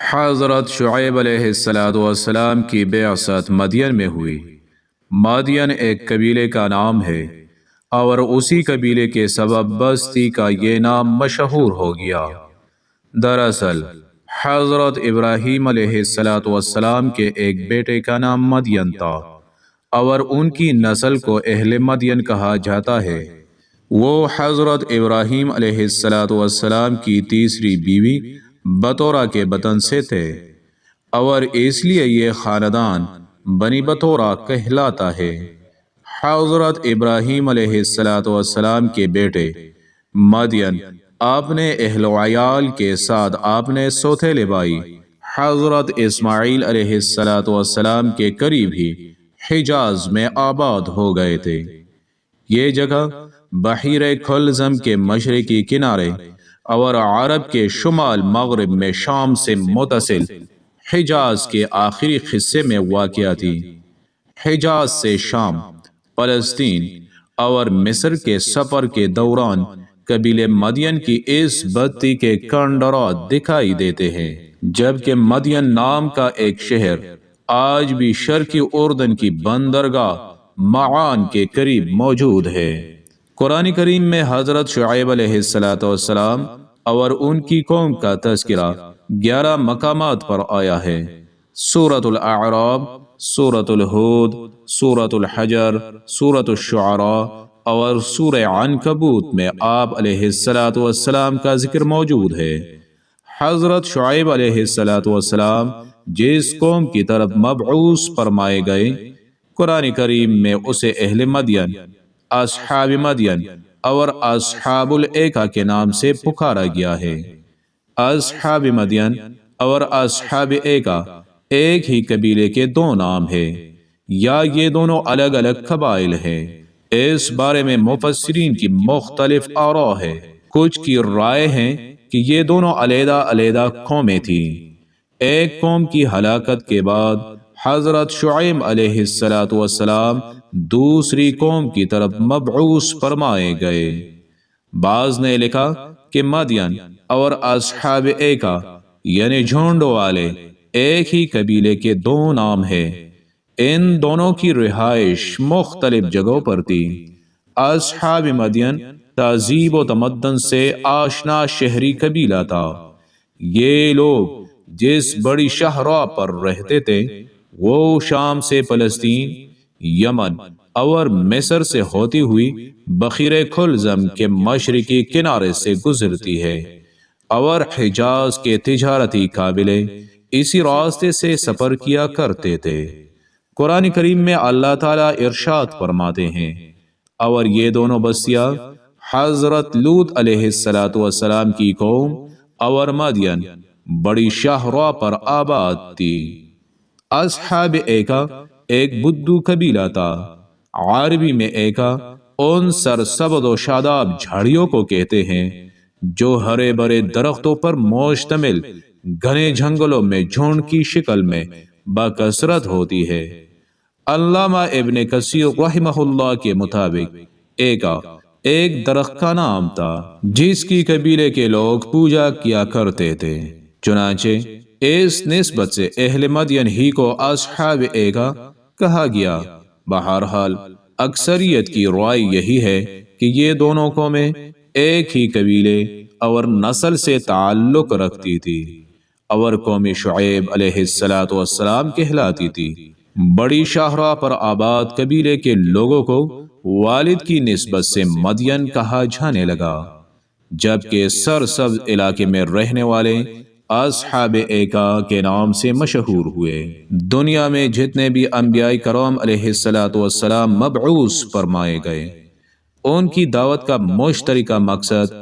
حضرت شعیب علیہ السلام کی بعثت مدین میں ہوئی۔ مدین ایک قبیلے کا نام ہے اور اسی قبیلے کے سبب بستی کا یہ نام مشہور ہو گیا۔ دراصل حضرت ابراہیم علیہ السلام کے ایک بیٹے کا نام مدین تھا اور ان کی نسل کو اہل مدین کہا جاتا ہے۔ وہ حضرت ابراہیم علیہ السلام کی تیسری بیوی بطورہ کے بطن سے تھے اور اس لیے یہ خاندان بنی بطورہ کہلاتا ہے۔ حضرت ابراہیم علیہ السلام کے بیٹے مدین اپنے اہل و عیال کے ساتھ اپنے سوتیلے بھائی حضرت اسماعیل علیہ السلام کے قریب ہی حجاز میں آباد ہو گئے تھے۔ یہ جگہ بحیر کلزم کے مشرقی کنارے اور عرب کے شمال مغرب میں شام سے متصل حجاز کے آخری حصے میں واقع تھی۔ حجاز سے شام، فلسطین اور مصر کے سفر کے دوران قبیلے مدین کی اس بستی کے کنڈرات دکھائی دیتے ہیں، جبکہ مدین نام کا ایک شہر آج بھی شرقی اردن کی بندرگاہ معان کے قریب موجود ہے۔ قرآن کریم میں حضرت شعیب علیہ السلام اور ان کی قوم کا تذکرہ 11 مقامات پر آیا ہے۔ سورۃ الاعراف، سورۃ الہود، سورۃ الحجر، سورۃ الشعراء اور سورہ عنکبوت میں آپ علیہ السلام کا ذکر موجود ہے۔ حضرت شعیب علیہ السلام جس قوم کی طرف مبعوث فرمائے گئے، قرآن کریم میں اسے اہل مدین، اصحاب مدین اور اصحاب الایکہ کے نام سے پکارا گیا ہے۔ اصحاب مدین اور اصحاب ایکہ ایک ہی قبیلے کے دو نام ہیں یا یہ دونوں الگ الگ قبائل ہیں؟ اس بارے میں مفسرین کی مختلف آراء ہے۔ کچھ کی رائے ہے کہ یہ دونوں علیحدہ علیحدہ قومیں تھیں۔ ایک قوم کی ہلاکت کے بعد حضرت شعیب علیہ السلام دوسری قوم کی طرف مبعوث فرمائے گئے۔ بعض نے لکھا کہ مدین اور اصحاب ایکہ یعنی جھونڈوں والے ایک ہی قبیلے کے دو نام ہیں۔ ان دونوں کی رہائش مختلف جگہوں پر تھی۔ اصحاب مدین تہذیب و تمدن سے آشنا شہری قبیلہ تھا۔ یہ لوگ جس بڑی شاہراہ پر رہتے تھے وہ شام سے فلسطین، یمن اور مصر سے ہوتی ہوئی بحیر کلزم کے مشرقی کنارے سے گزرتی ہے اور حجاز کے تجارتی قافلے اسی راستے سے سفر کیا کرتے تھے۔ قرآن کریم میں اللہ تعالیٰ ارشاد فرماتے ہیں، اور یہ دونوں بستیاں حضرت لوط علیہ السلام کی قوم اور مدین بڑی شاہراہ پر آباد تھی۔ اصحاب ایکہ ایک بدو قبیلہ تھا۔ عربی میں ایکہ ان سرسبز و شاداب جھاڑیوں کو کہتے ہیں جو ہرے بھرے درختوں پر مشتمل گھنے جنگلوں میں جھنڈ کی شکل میں بکثرت ہوتی ہے۔ علامہ ابن کثیر رحمہ اللہ کے مطابق ایکہ ایک درخت کا نام تھا جس کی قبیلے کے لوگ پوجا کیا کرتے تھے، چنانچہ اس نسبت سے اہل مدین ہی کو اصحاب ایکہ کہا گیا۔ بہرحال اکثریت کی رائے یہی ہے کہ یہ دونوں قومیں ایک ہی قبیلے اور نسل سے تعلق رکھتی تھی اور قوم شعیب علیہ السلام کہلاتی تھی۔ بڑی شاہراہ پر آباد قبیلے کے لوگوں کو والد کی نسبت سے مدین کہا جانے لگا، جبکہ سرسبز علاقے میں رہنے والے اصحاب ایکہ کے نام سے مشہور ہوئے۔ دنیا میں جتنے بھی انبیاء کرام علیہ السلام مبعوث فرمائے گئے، ان کی دعوت کا مشترکہ مقصد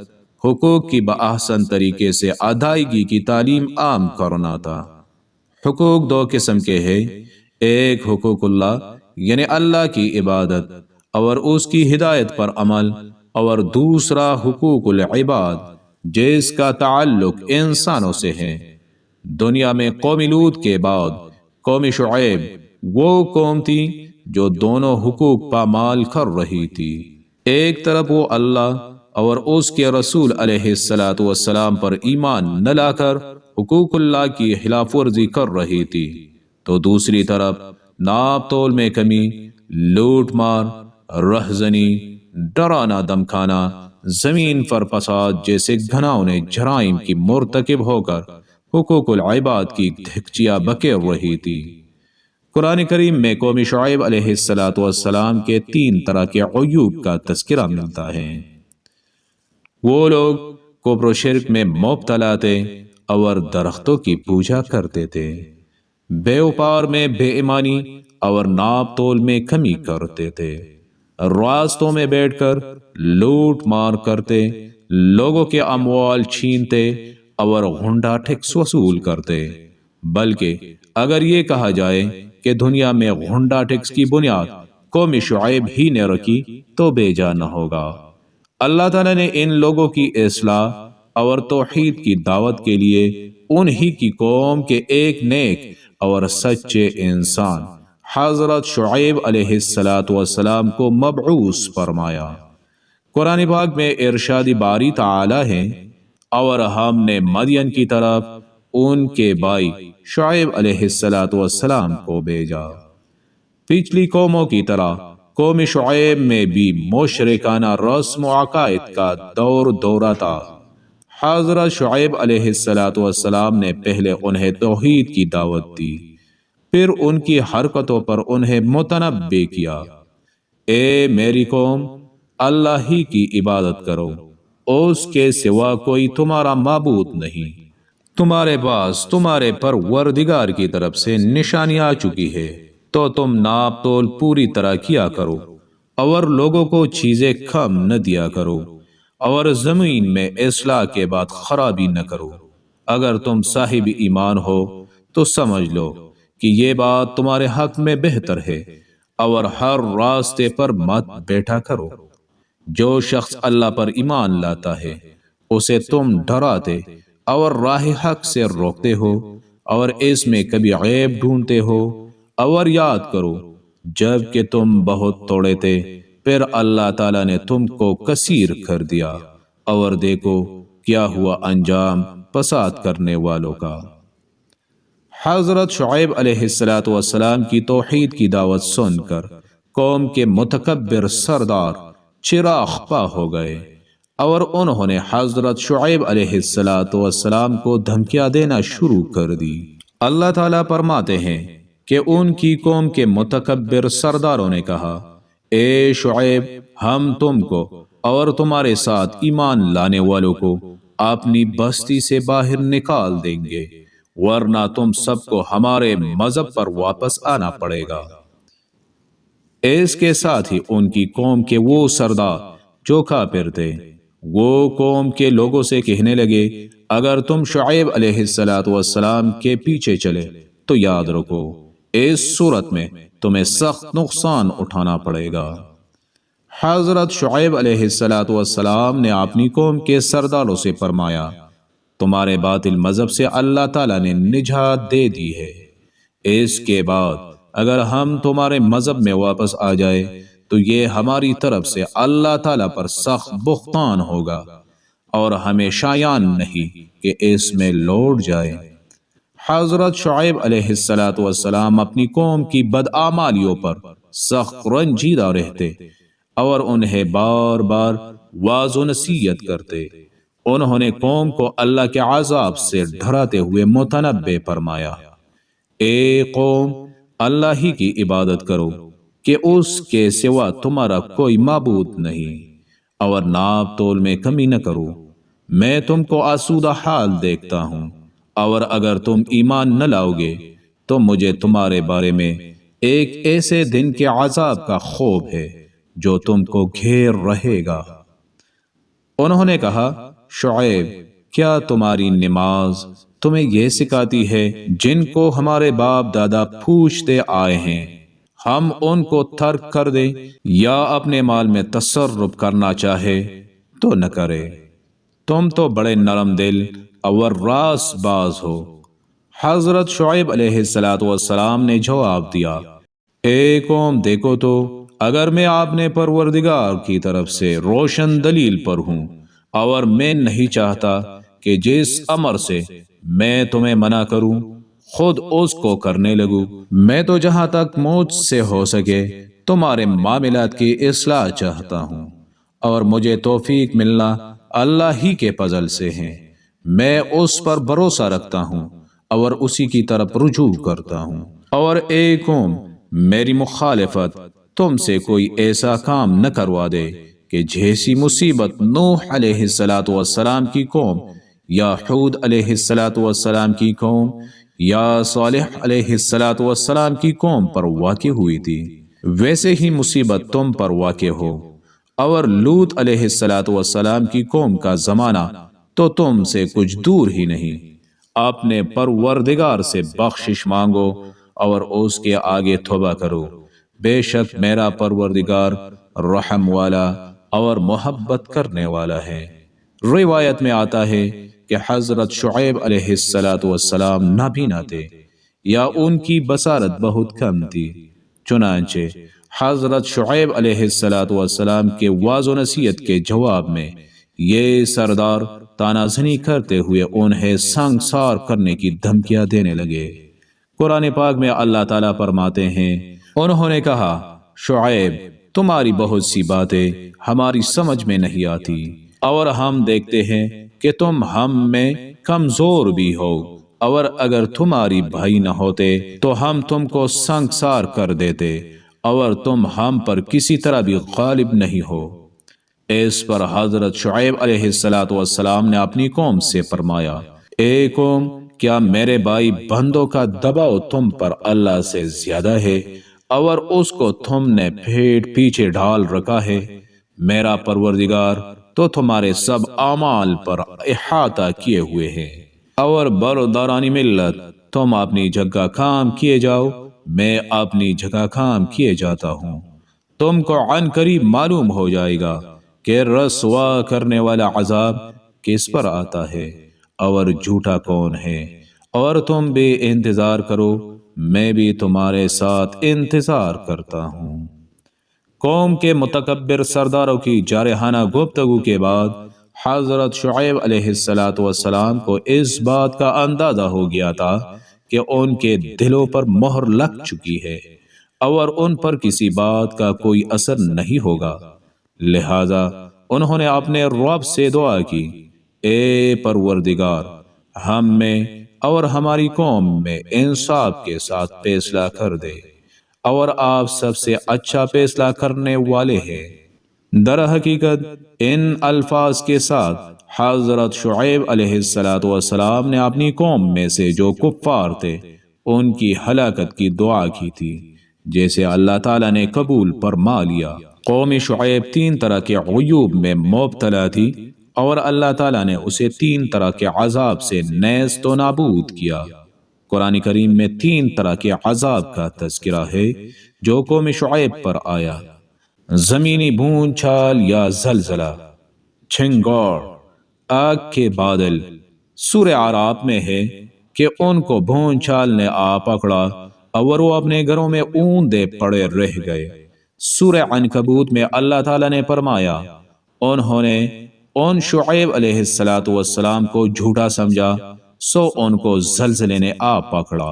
حقوق کی بآحسن طریقے سے ادائیگی کی تعلیم عام کرنا تھا۔ حقوق دو قسم کے ہیں، ایک حقوق اللہ یعنی اللہ کی عبادت اور اس کی ہدایت پر عمل، اور دوسرا حقوق العباد جس کا تعلق انسانوں سے ہے۔ دنیا میں قوم لوط کے بعد قوم شعیب وہ قوم تھی جو دونوں حقوق پامال کر رہی تھی۔ ایک طرف وہ اللہ اور اس کے رسول علیہ السلام پر ایمان نہ لا کر حقوق اللہ کی خلاف ورزی کر رہی تھی، تو دوسری طرف ناپ تول میں کمی، لوٹ مار، رہزنی، ڈرانا دمکانا، زمین پر فساد جیسے گھناؤنے جرائم کی مرتکب ہو کر حقوق العباد کی دھکچیاں بکیر رہی تھی۔ قرآن کریم میں قوم شعیب علیہ السلام کے 3 طرح کے عیوب کا تذکرہ ملتا ہے۔ وہ لوگ کفر و شرک میں مبتلا تھے اور درختوں کی پوجا کرتے تھے، بے وپار میں بے ایمانی اور ناپ تول میں کمی کرتے تھے، راستوں میں بیٹھ کر لوٹ مار کرتے، لوگوں کے اموال چھینتے اور غنڈہ ٹیکس وصول کرتے۔ بلکہ اگر یہ کہا جائے کہ دنیا میں غنڈہ ٹیکس کی بنیاد قوم شعیب ہی نے رکھی تو بے جا نہ ہوگا۔ اللہ تعالیٰ نے ان لوگوں کی اصلاح اور توحید کی دعوت کے لیے انہی کی قوم کے ایک نیک اور سچے انسان حضرت شعیب علیہ السلام کو مبعوث فرمایا۔ قرآن پاک میں ارشاد باری تعالی ہے، اور ہم نے مدین کی طرف ان کے بھائی شعیب علیہ السلام کو بھیجا۔ پچھلی قوموں کی طرح قوم شعیب میں بھی مشرکانہ رسم و عقائد کا دورہ تھا۔ حضرت شعیب علیہ السلام نے پہلے انہیں توحید کی دعوت دی، پھر ان کی حرکتوں پر انہیں متنبہ کیا، اے میری قوم، اللہ ہی کی عبادت کرو، اس کے سوا کوئی تمہارا معبود نہیں، تمہارے پاس تمہارے پروردگار کی طرف سے نشانی آ چکی ہے، تو تم ناپ تول پوری طرح کیا کرو اور لوگوں کو چیزیں کم نہ دیا کرو، اور زمین میں اصلاح کے بعد خرابی نہ کرو۔ اگر تم صاحب ایمان ہو تو سمجھ لو کہ یہ بات تمہارے حق میں بہتر ہے، اور ہر راستے پر مت بیٹھا کرو۔ جو شخص اللہ پر ایمان لاتا ہے اسے تم ڈراتے اور راہ حق سے روکتے ہو، اور اس میں کبھی عیب ڈھونڈتے ہو، اور یاد کرو جب کہ تم بہت تھوڑے تھے، پھر اللہ تعالیٰ نے تم کو کثیر کر دیا، اور دیکھو کیا ہوا انجام فساد کرنے والوں کا۔ حضرت شعیب علیہ السلام کی توحید کی دعوت سن کر قوم کے متکبر سردار چراغ پا ہو گئے، اور انہوں نے حضرت شعیب علیہ السلام کو دھمکیاں دینا شروع کر دی۔ اللہ تعالیٰ فرماتے ہیں کہ ان کی قوم کے متکبر سرداروں نے کہا، اے شعیب، ہم تم کو اور تمہارے ساتھ ایمان لانے والوں کو اپنی بستی سے باہر نکال دیں گے، ورنہ تم سب کو ہمارے مذہب پر واپس آنا پڑے گا۔ اس کے ساتھ ہی ان کی قوم کے وہ سردار جو کافر تھے، وہ قوم کے لوگوں سے کہنے لگے، اگر تم شعیب علیہ السلام کے پیچھے چلے تو یاد رکھو اس صورت میں تمہیں سخت نقصان اٹھانا پڑے گا۔ حضرت شعیب علیہ السلام نے اپنی قوم کے سرداروں سے فرمایا، تمہارے باطل مذہب سے اللہ تعالیٰ نے نجات دے دی ہے، اس کے بعد اگر ہم تمہارے مذہب میں واپس آ جائے تو یہ ہماری طرف سے اللہ تعالیٰ پر سخت بہتان ہوگا، اور ہمیں شایان نہیں کہ اس میں لوٹ جائے۔ حضرت شعیب علیہ السلام اپنی قوم کی بدعمالیوں پر سخت رنجیدہ رہتے اور انہیں بار بار واعظ و نصیحت کرتے۔ انہوں نے قوم کو اللہ کے عذاب سے ڈراتے ہوئے متنبہ فرمایا، اے قوم، اللہ ہی کی عبادت کرو کہ اس کے سوا تمہارا کوئی معبود نہیں، اور ناپ تول میں کمی نہ کرو، میں تم کو آسودہ حال دیکھتا ہوں، اور اگر تم ایمان نہ لاؤ گے تو مجھے تمہارے بارے میں ایک ایسے دن کے عذاب کا خوف ہے جو تم کو گھیر رہے گا۔ انہوں نے کہا، شعیب، کیا تمہاری نماز تمہیں یہ سکھاتی ہے جن کو ہمارے باپ دادا پوچھتے آئے ہیں ہم ان کو ترک کر دیں، یا اپنے مال میں تصرف کرنا چاہے تو نہ کرے؟ تم تو بڑے نرم دل اور راست باز ہو۔ حضرت شعیب علیہ السلام نے جواب دیا، اے قوم، دیکھو تو اگر میں اپنے پروردگار کی طرف سے روشن دلیل پر ہوں، اور میں نہیں چاہتا کہ جس امر سے میں تمہیں منع کروں خود اس کو کرنے لگوں۔ میں تو جہاں تک مجھ سے ہو سکے تمہارے معاملات کی اصلاح چاہتا ہوں، اور مجھے توفیق ملنا اللہ ہی کے فضل سے ہے۔ میں اس پر بھروسہ رکھتا ہوں اور اسی کی طرف رجوع کرتا ہوں۔ اور اے قوم، میری مخالفت تم سے کوئی ایسا کام نہ کروا دے کہ جیسی مصیبت نوح علیہ السلام کی قوم، یا حود علیہ السلام کی قوم، یا صالح علیہ السلام کی قوم پر واقع ہوئی تھی، ویسے ہی مصیبت تم پر واقع ہو۔ اور لوط علیہ السلام کی قوم کا زمانہ تو تم سے کچھ دور ہی نہیں۔ اپنے پروردگار سے بخشش مانگو اور اس کے آگے توبہ کرو، بے شک میرا پروردگار رحم والا اور محبت کرنے والا ہے۔ روایت میں آتا ہے کہ حضرت شعیب علیہ السلام نابینا تھے، یا ان کی بصارت بہت کم تھی، چنانچہ حضرت شعیب علیہ السلام کے وعظ و نصیحت کے جواب میں یہ سردار طعنہ زنی کرتے ہوئے انہیں سنگسار کرنے کی دھمکیاں دینے لگے۔ قرآن پاک میں اللہ تعالیٰ فرماتے ہیں، انہوں نے کہا، شعیب، تمہاری بہت سی باتیں ہماری سمجھ میں نہیں آتی، اور ہم دیکھتے ہیں کہ تم ہم میں کمزور بھی ہو، اور اگر تمہاری بھائی نہ ہوتے تو ہم تم کو سنگسار کر دیتے، اور تم ہم پر کسی طرح بھی غالب نہیں ہو۔ اس پر حضرت شعیب علیہ السلام نے اپنی قوم سے فرمایا، اے قوم، کیا میرے بھائی بندوں کا دباؤ تم پر اللہ سے زیادہ ہے، اور اس کو تم نے پیٹ پیچھے ڈال رکھا ہے؟ میرا پروردگار تو تمہارے سب اعمال پر احاطہ کیے ہوئے ہے۔ اور برادرانی ملت، تم اپنی جگہ کام کیے جاؤ، میں اپنی جگہ کام کیے جاتا ہوں۔ تم کو عن قریب معلوم ہو جائے گا کہ رسوا کرنے والا عذاب کس پر آتا ہے اور جھوٹا کون ہے، اور تم بھی انتظار کرو، میں بھی تمہارے ساتھ انتظار کرتا ہوں۔ قوم کے متکبر سرداروں کی جارحانہ گفتگو کے بعد حضرت شعیب علیہ السلام کو اس بات کا اندازہ ہو گیا تھا کہ ان کے دلوں پر مہر لگ چکی ہے اور ان پر کسی بات کا کوئی اثر نہیں ہوگا، لہذا انہوں نے اپنے رب سے دعا کی، اے پروردگار، ہم میں اور ہماری قوم میں انصاف کے ساتھ فیصلہ کر دے، اور آپ سب سے اچھا فیصلہ کرنے والے ہیں۔ در حقیقت ان الفاظ کے ساتھ حضرت شعیب علیہ السلام نے اپنی قوم میں سے جو کفار تھے ان کی ہلاکت کی دعا کی تھی، جیسے اللہ تعالیٰ نے قبول فرما لیا۔ قوم شعیب 3 طرح کے عیوب میں مبتلا تھی، اور اللہ تعالیٰ نے اسے 3 طرح کے عذاب سے نیست و نابود کیا۔ قرآن کریم میں 3 طرح کے عذاب کا تذکرہ ہے جو قوم شعیب پر آیا: زمینی بھون چھال یا زلزلہ، چنگاڑ، آگ کے بادل۔ سورہ اعراف میں ہے کہ ان کو بھون چھال نے آ پکڑا اور وہ اپنے گھروں میں اوندے پڑے رہ گئے۔ سورہ عنکبوت میں اللہ تعالیٰ نے فرمایا، انہوں نے ان شعیب علیہ السلام کو جھوٹا سمجھا، سو ان کو زلزلے نے آ پکڑا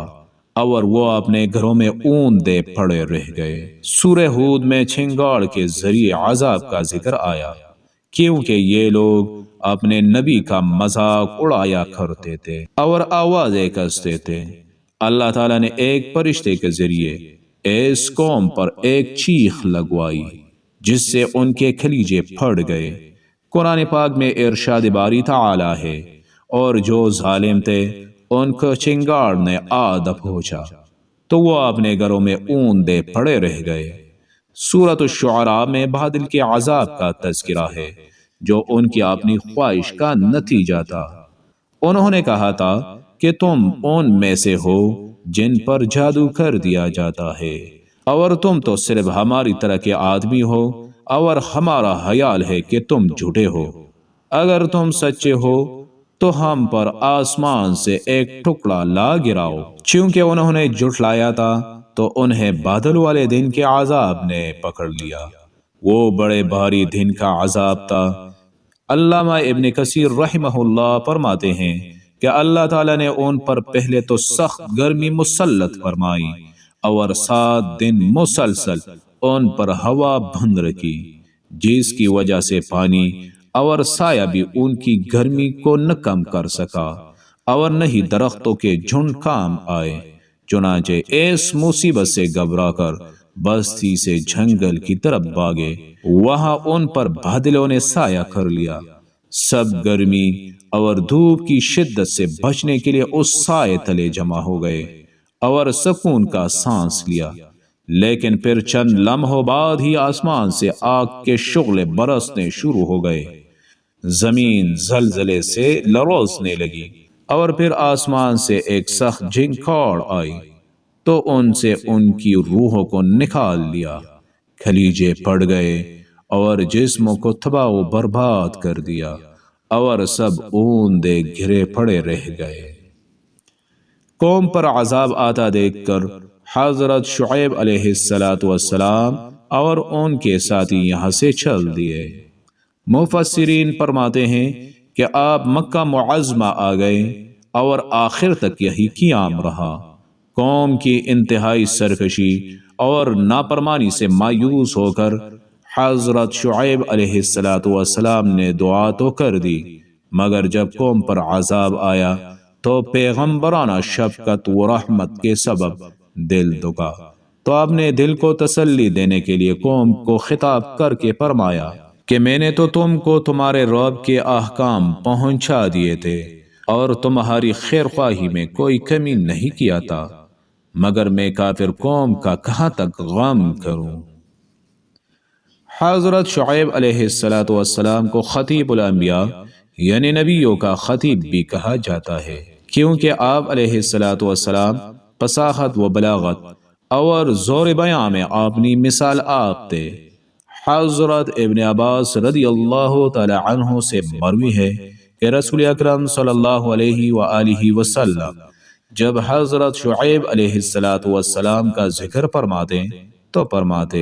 اور وہ اپنے گھروں میں اوندے پڑے رہ گئے۔ سورہ ہود میں چنگاڑ کے ذریعے عذاب کا ذکر آیا، کیونکہ یہ لوگ اپنے نبی کا مذاق اڑایا کرتے تھے اور آوازیں کستے تھے۔ اللہ تعالیٰ نے ایک فرشتے کے ذریعے اس قوم پر ایک چیخ لگوائی جس سے ان کے کلیجے پھٹ گئے۔ قرآن پاک میں ارشاد باری تعالی ہے، اور جو ظالم تھے ان کو چنگاڑ نے آ دبوچا تو وہ اپنے گھروں میں اوندے پڑے رہ گئے۔ سورۃ الشعراء میں بادل کے عذاب کا تذکرہ ہے جو ان کی اپنی خواہش کا نتیجہ تھا۔ انہوں نے کہا تھا کہ تم ان میں سے ہو جن پر جادو کر دیا جاتا ہے، اور تم تو صرف ہماری طرح کے آدمی ہو، اور ہمارا خیال ہے کہ تم جھوٹے ہو۔ اگر تم سچے ہو تو ہم پر آسمان سے ایک ٹکڑا لا گراؤ۔ چونکہ انہوں نے جھٹلایا تھا تو انہیں بادل والے دن کے عذاب نے پکڑ لیا۔ وہ بڑے بھاری دن کا عذاب تھا، علامہ ابن کثیر رحمہ اللہ فرماتے ہیں کہ اللہ تعالیٰ نے ان پر پہلے تو سخت گرمی مسلط فرمائی اور 7 دن مسلسل ان پر ہوا بند رکھی، جس کی وجہ سے پانی اور سایہ بھی ان کی گرمی کو نہ کم کر سکا اور نہ ہی درختوں کے جھنڈ کام آئے۔ چنانچہ اس مصیبت سے گھبرا کر بستی سے جنگل کی طرف بھاگے، وہاں ان پر بادلوں نے سایہ کر لیا۔ سب گرمی اور دھوپ کی شدت سے بچنے کے لیے اس سائے تلے جمع ہو گئے اور سکون کا سانس لیا، لیکن پھر چند لمحوں بعد ہی آسمان سے آگ کے شعلے برسنے شروع ہو گئے، زمین زلزلے سے لرزنے لگی اور پھر آسمان سے ایک سخت جھنکار آئی تو ان سے ان کی روحوں کو نکال لیا، کلیجے پڑ گئے اور جسموں کو تباہ و برباد کر دیا اور سب اوندے گھرے پڑے رہ گئے۔ قوم پر عذاب آتا دیکھ کر حضرت شعیب علیہ السلام اور ان کے ساتھی یہاں سے چل دیے۔ مفسرین فرماتے ہیں کہ آپ مکہ معظمہ آ گئے اور آخر تک یہی قیام رہا۔ قوم کی انتہائی سرکشی اور نافرمانی سے مایوس ہو کر حضرت شعیب علیہ السلام نے دعا تو کر دی، مگر جب قوم پر عذاب آیا تو پیغمبرانہ شفقت و رحمت کے سبب دل دکا، تو آپ نے دل کو تسلی دینے کے لیے قوم کو خطاب کر کے فرمایا کہ میں نے تو تم کو تمہارے رب کے احکام پہنچا دیے تھے اور تمہاری خیر خواہی میں کوئی کمی نہیں کیا تھا، مگر میں کافر قوم کا کہاں تک غم کروں۔ حضرت شعیب علیہ السلام کو خطیب الانبیاء یعنی نبیوں کا خطیب بھی کہا جاتا ہے، کیونکہ آپ علیہ السلام فصاحت و بلاغت اور زور بیان میں اپنی مثال آپ تھے۔ حضرت ابن عباس رضی اللہ تعالی عنہ سے مروی ہے کہ رسول اکرم صلی اللہ علیہ وآلہ وسلم جب حضرت شعیب علیہ السلام کا ذکر فرماتے تو فرماتے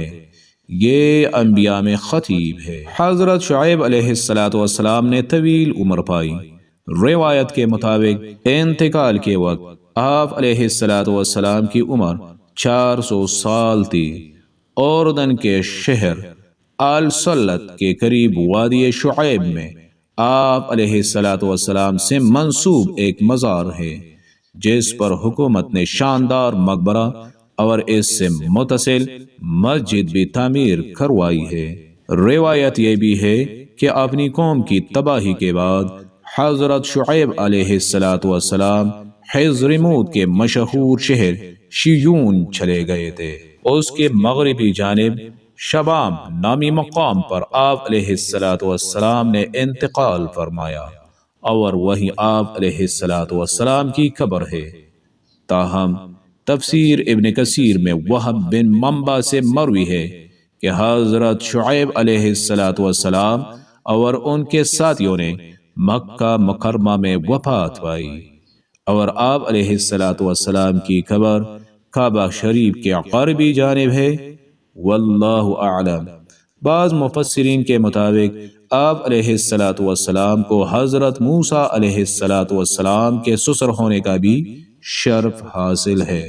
یہ انبیاء میں خطیب ہے۔ حضرت شعیب علیہ السلام نے طویل عمر پائی۔ روایت کے مطابق انتقال کے وقت آپ علیہ السلام کی عمر 400 سال تھی۔ اردن کے شہر السلت کے قریب وادی شعیب میں آپ علیہ السلام سے منسوب ایک مزار ہے، جس پر حکومت نے شاندار مقبرہ اور اس سے متصل مسجد بھی تعمیر کروائی ہے۔ روایت یہ بھی ہے کہ اپنی قوم کی تباہی کے بعد حضرت شعیب علیہ السلام حضرموت کے مشہور شہر شیون چلے گئے تھے۔ اس کے مغربی جانب شبام نامی مقام پر آپ علیہ السلام نے انتقال فرمایا اور وہیں آپ علیہ السلام کی قبر ہے۔ تاہم تفسیر ابن کثیر میں وہب بن منبع سے مروی ہے کہ حضرت شعیب علیہ السلام اور ان کے ساتھیوں نے مکہ مکرمہ میں وفات پائی اور آپ علیہ السلام کی قبر کعبہ شریف کے غربی جانب ہے، واللہ اعلم۔ بعض مفسرین کے مطابق آپ علیہ السلام کو حضرت موسیٰ علیہ السلام کے سسر ہونے کا بھی شرف حاصل ہے۔